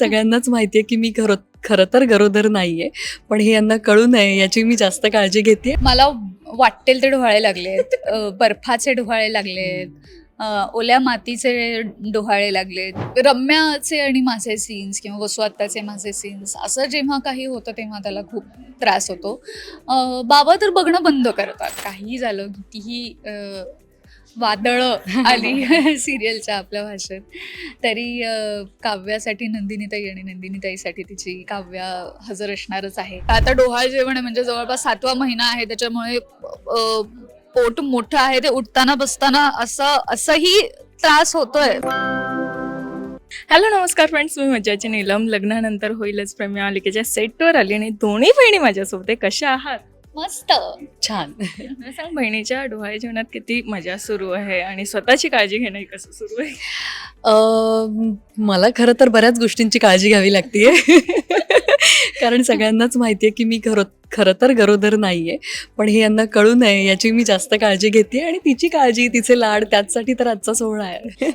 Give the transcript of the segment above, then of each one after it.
सगळ्यांनाच माहितीये की मी खरं तर गरोदर नाहीये, पण हे यांना कळू नये याची मी जास्त काळजी घेते. मला वाटेल ते डोहाळे लागलेत, बर्फाचे डोहाळे लागलेत, ओल्या मातीचे डोहाळे लागलेत, रम्याचे आणि माझे सीन्स किंवा वसू आत्ताचे माझे सीन्स असं जेव्हा काही होतं तेव्हा त्याला खूप त्रास होतो. बाबा तर बघणं बंद करतात. काहीही झालं, कितीही वादळं आली सिरियलच्या आपल्या भाषेत, तरी काव्यासाठी नंदिनीताई आणि नंदिनीताईसाठी तिची काव्या हजर असणारच आहे. आता डोहाळ जेवण आहे म्हणजे जवळपास 7वा महिना आहे, त्याच्यामुळे पोट मोठं आहे, ते उठताना बसताना असंही त्रास होतोय. हॅलो नमस्कार फ्रेंड्स, मी मज्जाची नीलम. लग्नानंतर होईलच प्रेम या मालिकेच्या सेटवर आली आणि दोन्ही बहिणी माझ्यासोबत आहे. कशा आहात? मस्त. छान. मला सांग, बहिणीच्या डोहाळे जेवणात किती मजा सुरू आहे आणि स्वतःची काळजी घेणं कसं सुरू आहे? मला खरं तर बऱ्याच गोष्टींची काळजी घ्यावी लागतीये. कारण सगळ्यांनाच माहितीये की मी खरं तर गरोदर नाहीये, पण हे यांना कळू नये याची मी जास्त काळजी घेते आणि तिची काळजी, तिचे लाड, त्याचसाठी तर आजचा सोहळा आहे.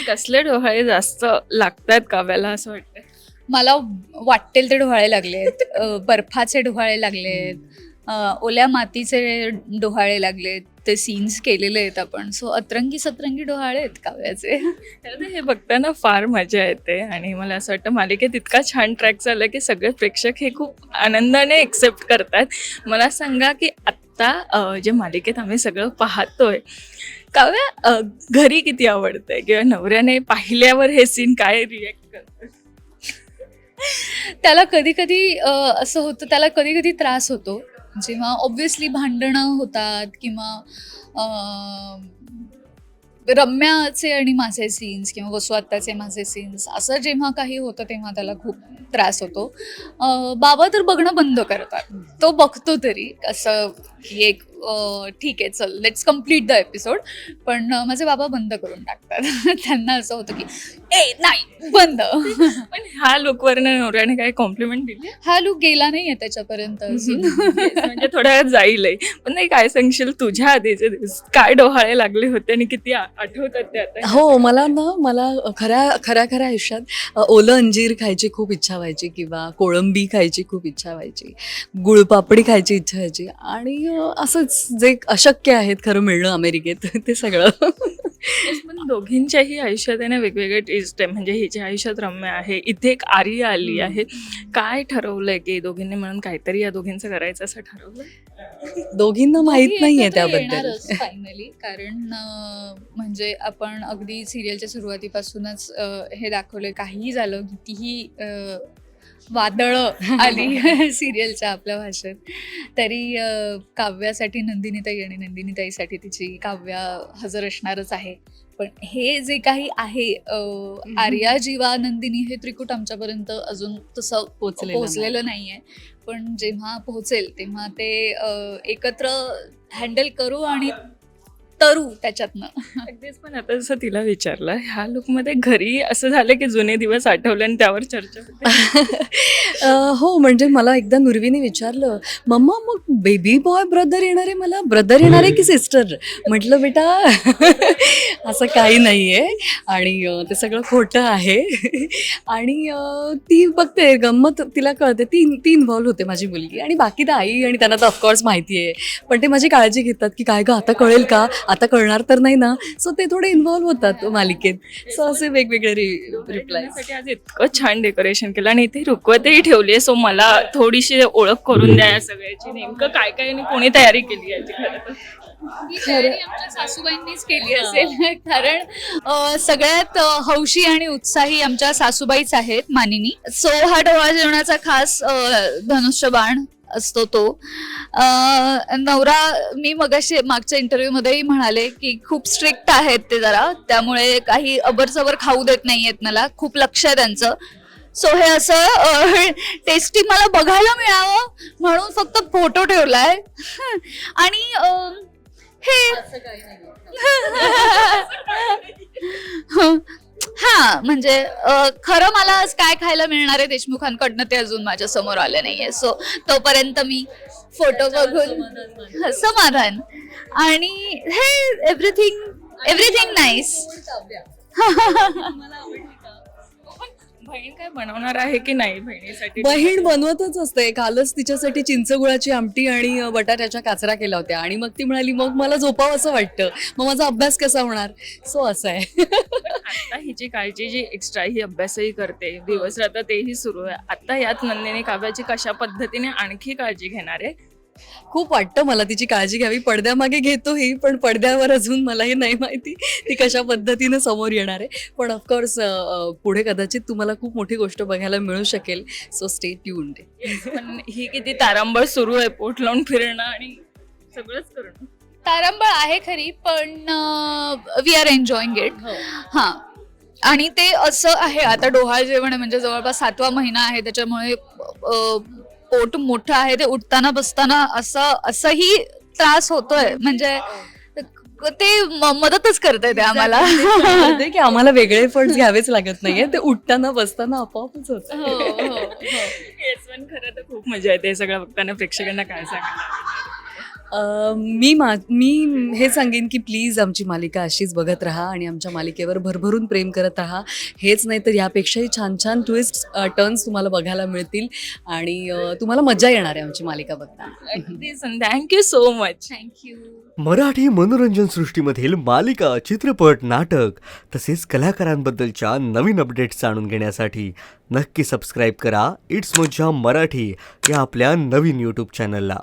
कसले डोहाळे जास्त लागतात काव्याला असं वाटतं? मला वाटेल ते डोहाळे लागलेत, बर्फाचे डोहाळे लागलेत, ओल्या मातीचे डोहाळे लागलेत, ते सीन्स केलेले आहेत आपण. सो अतरंगी सतरंगी डोहाळे आहेत काव्याचे. खरं तर हे बघताना फार मजा येते आणि मला असं वाटतं मालिकेत इतका छान ट्रॅक झाला की सगळे प्रेक्षक हे खूप आनंदाने एक्सेप्ट करतात. मला सांगा की आत्ता जे मालिकेत आम्ही सगळं पाहतोय, काव्या घरी किती आवडतंय किंवा नवऱ्याने पाहिल्यावर हे सीन काय रिॲक्ट करतं? त्याला कधी कधी असं होतं, त्याला कधी कधी त्रास होतो जेव्हा ऑब्व्हियसली भांडणं होतात किंवा रम्याचे आणि माझे सीन्स किंवा वसू आत्ताचे माझे सीन्स असं जेव्हा काही होतं तेव्हा त्याला खूप त्रास होतो. बाबा तर बघणं बंद करतात. तो बघतो तरी असं की एक ठीक आहे, चल लेट्स कम्प्लीट द एपिसोड. पण माझे बाबा बंद करून टाकतात. त्यांना असं होतं की ए नाही बंद. पण ह्या लुकवरनं नवऱ्याने काही कॉम्प्लिमेंट दिली? हा लूक गेला नाहीये त्याच्यापर्यंत अजून. म्हणजे थोड्या वेळात जाईलही. पण नाही, काय सांगशील तुझ्या आधीचे दिवस काय डोहाळे लागले होते आणि किती आठवतात ते आता? हो, मला खऱ्या आयुष्यात ओलं अंजीर खायची खूप इच्छा व्हायची किंवा कोळंबी खायची खूप इच्छा व्हायची, गुळपापडी खायची इच्छा व्हायची आणि असंच जे अशक्य आहेत खरं मिळणं अमेरिकेत ते सगळं. पण दोघींच्याही आयुष्यात आहे ना वेगवेगळे टेस्ट आहे. म्हणजे हिच्या आयुष्यात रम्य आहे, इथे एक आर्या आली आहे. काय ठरवलंय की दोघींनी म्हणून काहीतरी या दोघींचं करायचं असं ठरवलंय? दोघींना माहित नाहीये त्याबद्दल. फायनली, कारण म्हणजे आपण अगदी सिरियलच्या सुरुवातीपासूनच हे दाखवलंय. काहीही झालं, कितीही वादळं आली सिरियलच्या आपल्या भाषेत, तरी काव्यासाठी नंदिनीताई आणि नंदिनीताईसाठी तिची काव्या हजर असणारच आहे. पण हे जे काही आहे, आर्या जीवा नंदिनी हे त्रिकूट आमच्यापर्यंत अजून तसं पोहोचलेलं नाहीये. पण जेव्हा पोहोचेल तेव्हा ते एकत्र हँडल करू आणि तरू त्याच्यातनं. अगदीच. पण आता जसं तिला विचारलं, ह्या लुकमध्ये घरी असं झालं की जुने दिवस आठवले आणि त्यावर चर्चा होते? हो, म्हणजे मला एकदा नुर्वीने विचारलं, मम्मा मग बेबी बॉय ब्रदर येणार आहे, मला ब्रदर येणार आहे की सिस्टर? म्हटलं बेटा असं काही नाही आहे आणि ते सगळं खोटं आहे. आणि ती बघते गंमत, तिला कळते, ती इन्व्हॉल्व होते माझी मुलगी. आणि बाकी तर आई आणि त्यांना तर ऑफकोर्स माहिती आहे, पण ते माझी काळजी घेतात की काय गं आता कळेल का, आता कळणार तर नाही ना. सो ते थोडे इन्व्हॉल्व होतात मालिकेत. सो असे वेगवेगळे रिप्लाय. आज इतकं छान डेकोरेशन केलं आणि इथे रुखवतही ठेवली आहे. सो मला थोडीशी ओळख करून द्या या सगळ्याची. नेमकं काय काय आणि कोणी तयारी केली याची? खरं तर ही तयारी आमच्या सासूबाईंनीच केली असेल. कारण सगळ्यात हौशी आणि उत्साही आमच्या सासूबाईच आहेत, मानिनी. सो हा डोहाळे जेवणाचा खास धनुष्यबाण असतो तो. नवरा, मी मगाशी मागच्या इंटरव्ह्यूमध्येही म्हणाले की खूप स्ट्रिक्ट आहेत ते जरा, त्यामुळे काही अबरसबर खाऊ देत नाहीयेत मला. खूप लक्ष आहे त्यांचं. सो हे असं टेस्टी मला बघायला मिळावं म्हणून फक्त फोटो ठेवलाय. आणि हे हा म्हणजे खरं मला आज काय खायला मिळणार आहे देशमुखांकडनं ते अजून माझ्या समोर आलं नाहीये. सो तोपर्यंत मी फोटो बघून समाधान. आणि हे एव्हरीथिंग नाईस. बहीण काय बनवणार आहे की नाही बहिणीसाठी? बहीण बनवतच असते. कालच तिच्यासाठी चिंचगुळाची आमटी आणि बटाट्याच्या काचऱ्या केल्या होत्या आणि मग ती म्हणाली मग मला झोपावं असं वाटतं, मग माझा अभ्यास कसा होणार. सो असं आहे. आता हिची काळजी जी एक्स्ट्रा ही अभ्यासही करते दिवस रात्र तेही सुरू आहे. आता यात नंदिनी काव्याची कशा पद्धतीने आणखी काळजी घेणार आहे? खूप वाटतं मला तिची काळजी घ्यावी. पडद्यामागे घेतोही, पण पडद्यावर अजून मलाही नाही माहिती ती कशा पद्धतीनं समोर येणार आहे. पण ऑफकोर्स पुढे कदाचित तुम्हाला खूप मोठी गोष्ट बघायला मिळू शकेल. So stay tuned. पण ही किती तारांबळ सुरू आहे, पोट लावून फिरणं आणि सगळंच करणं. तारंबळ आहे खरी, पण वी आर एन्जॉईंग इट. हां, आणि ते असं आहे, आता डोहाळ जेवण आहे म्हणजे जवळपास 7वा महिना आहे, त्याच्यामुळे पोट मोठं आहे, ते उठताना बसताना असंही त्रास होतोय, म्हणजे ते मदतच करतंय ते आम्हाला. ते की आम्हाला वेगळे एफर्ट्स घ्यावेच लागत नाहीये, ते उठताना बसताना आपोआपच होतं. हो, हो, हो. येस, पण खरं तर खूप मजा येते हे सगळं बघताना. प्रेक्षकांना काय सांगणार? मी हे सांगेन की प्लीज आमची मालिका अशीच बघत राहा आणि आमच्या मालिकेवर भरभरून प्रेम करत राहा. हेच नाही तर यापेक्षाही छान छान ट्विस्ट टर्न्स तुम्हाला बघायला मिळतील आणि तुम्हाला मजा येणार आहे आमची मालिका बघताना. अगदीच, thank you so much. Thank you. Marathi मनोरंजन सृष्टीमधील मालिका, चित्रपट, नाटक तसेच कलाकारांबद्दलच्या नवीन अपडेट्स जाणून घेण्यासाठी नक्की सबस्क्राईब करा इट्स मज्जा मराठी या आपल्या नवीन यूट्यूब चॅनलला.